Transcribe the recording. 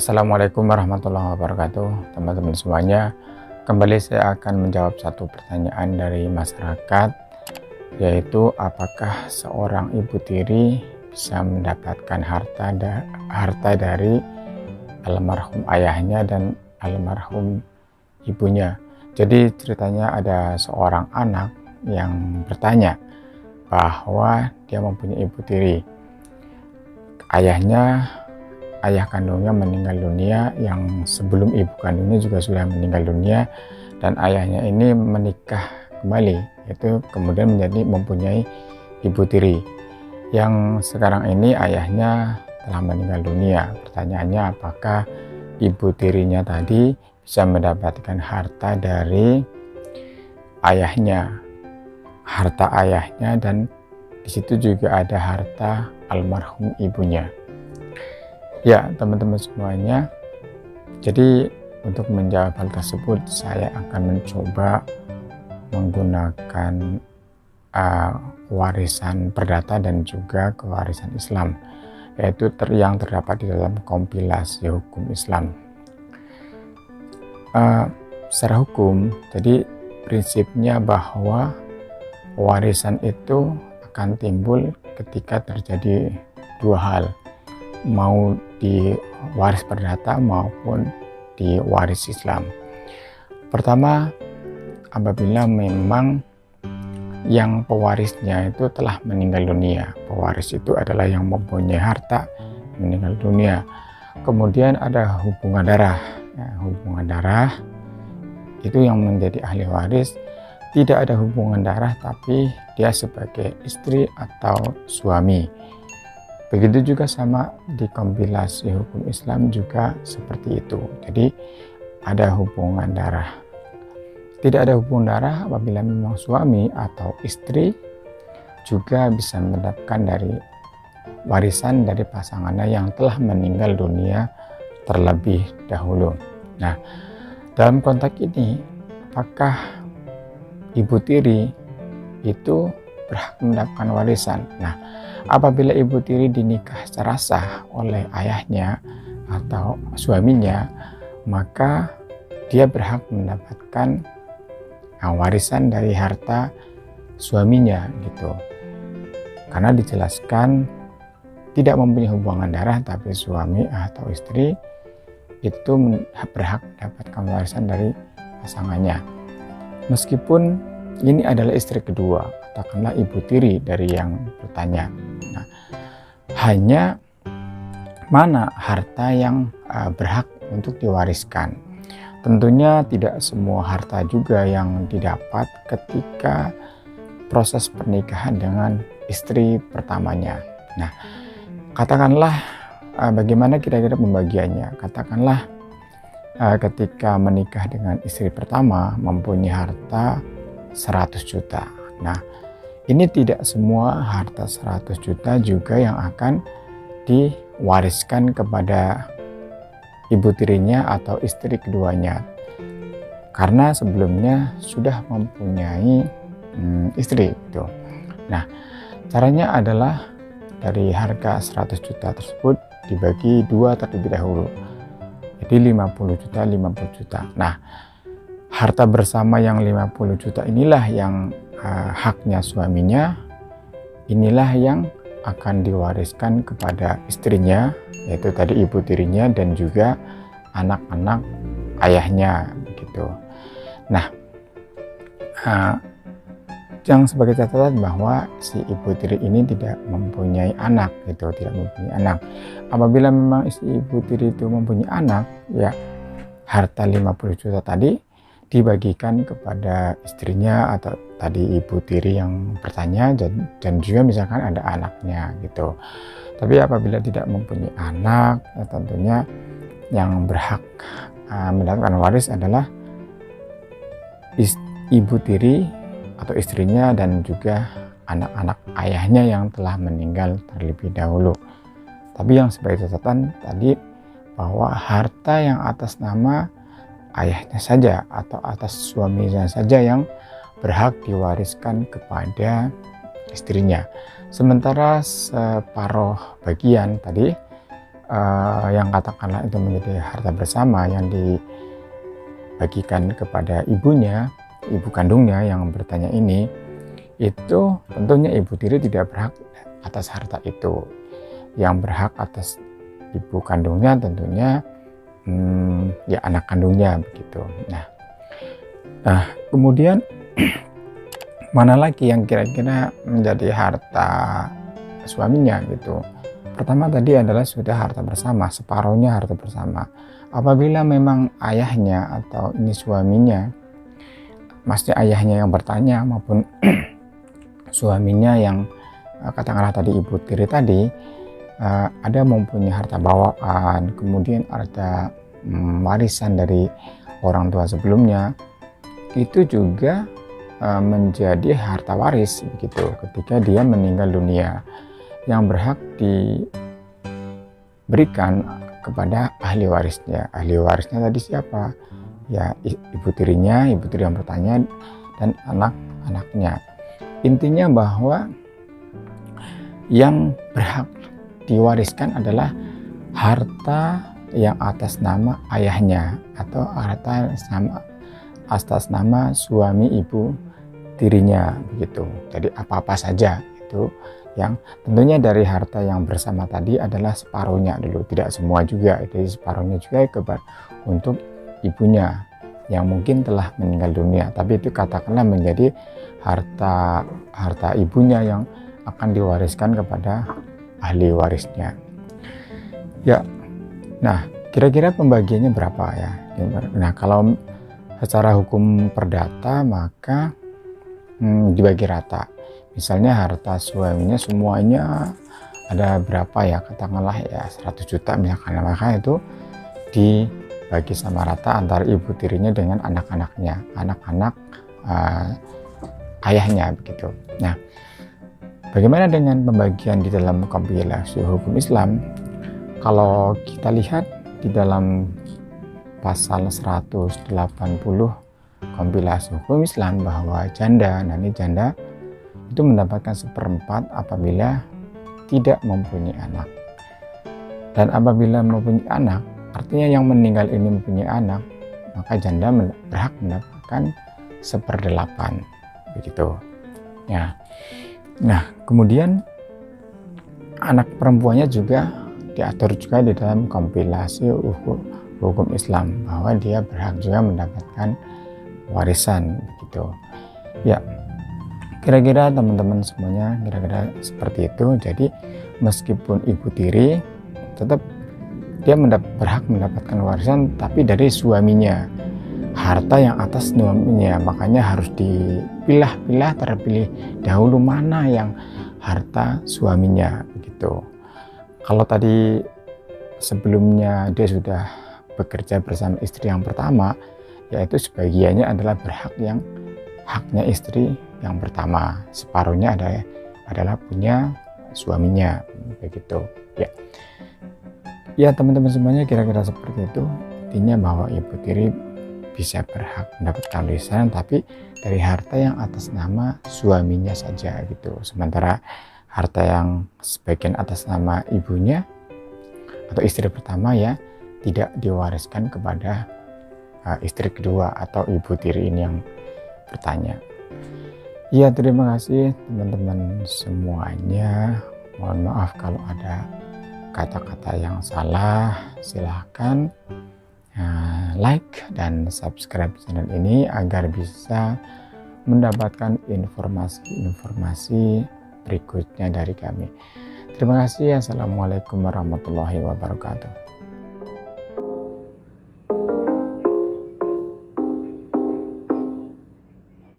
Assalamualaikum warahmatullahi wabarakatuh, teman-teman semuanya. Kembali saya akan menjawab satu pertanyaan dari masyarakat, yaitu apakah seorang ibu tiri bisa mendapatkan harta dari almarhum ayahnya dan almarhum ibunya. Jadi ceritanya ada seorang anak yang bertanya bahwa dia mempunyai ibu tiri. Ayah kandungnya meninggal dunia, yang sebelum ibu kandungnya juga sudah meninggal dunia, dan ayahnya ini menikah kembali, yaitu kemudian mempunyai ibu tiri. Yang sekarang ini ayahnya telah meninggal dunia. Pertanyaannya, apakah ibu tirinya tadi bisa mendapatkan harta dari ayahnya, dan di situ juga ada harta almarhum ibunya. Ya, teman-teman semuanya, jadi untuk menjawab hal tersebut saya akan mencoba menggunakan warisan perdata dan juga kewarisan Islam, yaitu yang terdapat di dalam kompilasi hukum Islam. Secara hukum, jadi prinsipnya bahwa warisan itu akan timbul ketika terjadi dua hal, mau di waris perdata maupun di waris Islam. Pertama, apabila memang yang pewarisnya itu telah meninggal dunia. Pewaris itu adalah yang mempunyai harta meninggal dunia. Kemudian ada hubungan darah. Hubungan darah itu yang menjadi ahli waris. Tidak ada hubungan darah, tapi dia sebagai istri atau suami. Begitu juga sama di kompilasi hukum Islam juga seperti itu. Jadi ada hubungan darah. Tidak ada hubungan darah apabila memang suami atau istri juga bisa mendapatkan dari warisan dari pasangannya yang telah meninggal dunia terlebih dahulu. Nah, dalam konteks ini, apakah ibu tiri itu berhak mendapatkan warisan? Nah, apabila ibu tiri dinikah secara sah oleh ayahnya atau suaminya, maka dia berhak mendapatkan warisan dari harta suaminya gitu. Karena dijelaskan tidak mempunyai hubungan darah, tapi suami atau istri itu berhak mendapatkan warisan dari pasangannya. Meskipun ini adalah istri kedua, katakanlah ibu tiri dari yang bertanya. Nah, hanya mana harta yang berhak untuk diwariskan. Tentunya tidak semua harta juga yang didapat ketika proses pernikahan dengan istri pertamanya. Nah, katakanlah bagaimana kira-kira pembagiannya. Katakanlah ketika menikah dengan istri pertama mempunyai harta 100 juta. Nah, ini tidak semua harta 100 juta juga yang akan diwariskan kepada ibu tirinya atau istri keduanya, karena sebelumnya sudah mempunyai istri gitu. Nah, caranya adalah dari harga 100 juta tersebut dibagi dua terlebih dahulu, jadi 50 juta, 50 juta. Nah, harta bersama yang 50 juta inilah yang haknya suaminya, inilah yang akan diwariskan kepada istrinya, yaitu tadi ibu tirinya dan juga anak-anak ayahnya begitu. Nah, yang sebagai catatan bahwa si ibu tiri ini tidak mempunyai anak gitu, tidak mempunyai anak. Apabila memang si ibu tiri itu mempunyai anak, ya harta 50 juta tadi dibagikan kepada istrinya atau tadi ibu tiri yang bertanya, dan juga misalkan ada anaknya gitu. Tapi apabila tidak mempunyai anak, ya tentunya yang berhak mendapatkan waris adalah ibu tiri atau istrinya dan juga anak-anak ayahnya yang telah meninggal terlebih dahulu. Tapi yang sebagai catatan tadi bahwa harta yang atas nama ayahnya saja atau atas suaminya saja yang berhak diwariskan kepada istrinya. Sementara separuh bagian tadi yang katakanlah itu menjadi harta bersama yang dibagikan kepada ibunya, ibu kandungnya yang bertanya ini, itu tentunya ibu tiri tidak berhak atas harta itu. Yang berhak atas ibu kandungnya tentunya ya anak kandungnya begitu. Nah, kemudian mana lagi yang kira-kira menjadi harta suaminya gitu. Pertama tadi adalah sudah harta bersama, separuhnya harta bersama. Apabila memang ayahnya atau ini suaminya, maksudnya ayahnya yang bertanya maupun suaminya yang katakanlah tadi ibu tiri tadi, ada mempunyai harta bawaan, kemudian ada warisan dari orang tua sebelumnya, itu juga menjadi harta waris begitu ketika dia meninggal dunia, yang berhak diberikan kepada ahli warisnya. Ahli warisnya tadi siapa? Ya ibu tirinya, ibu tiri yang bertanya, dan anak-anaknya. Intinya bahwa yang berhak diwariskan adalah harta yang atas nama ayahnya atau harta atas nama suami ibu tirinya begitu. Jadi apa-apa saja itu yang tentunya dari harta yang bersama tadi adalah separuhnya dulu, tidak semua juga, jadi separuhnya juga untuk ibunya yang mungkin telah meninggal dunia, tapi itu katakanlah menjadi harta ibunya yang akan diwariskan kepada ahli warisnya. Ya, nah kira-kira pembagiannya berapa ya? Nah kalau secara hukum perdata maka dibagi rata. Misalnya harta suaminya semuanya ada berapa ya, katakanlah ya 100 juta misalkan, maka itu dibagi sama rata antara ibu tirinya dengan anak-anaknya, anak-anak ayahnya begitu. Nah, bagaimana dengan pembagian di dalam kompilasi hukum Islam? Kalau kita lihat di dalam pasal 180 kompilasi hukum Islam bahwa janda, nah ini janda itu mendapatkan 1/4 apabila tidak mempunyai anak. Dan apabila mempunyai anak, artinya yang meninggal ini mempunyai anak, maka janda berhak mendapatkan 1/8 begitu. Ya. Nah, kemudian anak perempuannya juga diatur juga di dalam kompilasi hukum Islam bahwa dia berhak juga mendapatkan warisan begitu. Ya. Kira-kira teman-teman semuanya kira-kira seperti itu. Jadi meskipun ibu tiri tetap dia berhak mendapatkan warisan tapi dari suaminya, harta yang atas suaminya, makanya harus dipilah-pilah terlebih dahulu mana yang harta suaminya begitu. Kalau tadi sebelumnya dia sudah bekerja bersama istri yang pertama, yaitu sebagiannya adalah berhak yang haknya istri yang pertama, separuhnya adalah punya suaminya begitu ya. Ya teman-teman semuanya kira-kira seperti itu. Intinya bahwa ibu tiri bisa berhak mendapatkan warisan tapi dari harta yang atas nama suaminya saja gitu. Sementara harta yang sebagian atas nama ibunya atau istri pertama ya tidak diwariskan kepada istri kedua atau ibu tiri ini yang bertanya. Ya, terima kasih teman-teman semuanya. Mohon maaf kalau ada kata-kata yang salah. Silahkan like dan subscribe channel ini agar bisa mendapatkan informasi-informasi berikutnya dari kami. Terima kasih. Assalamualaikum warahmatullahi wabarakatuh.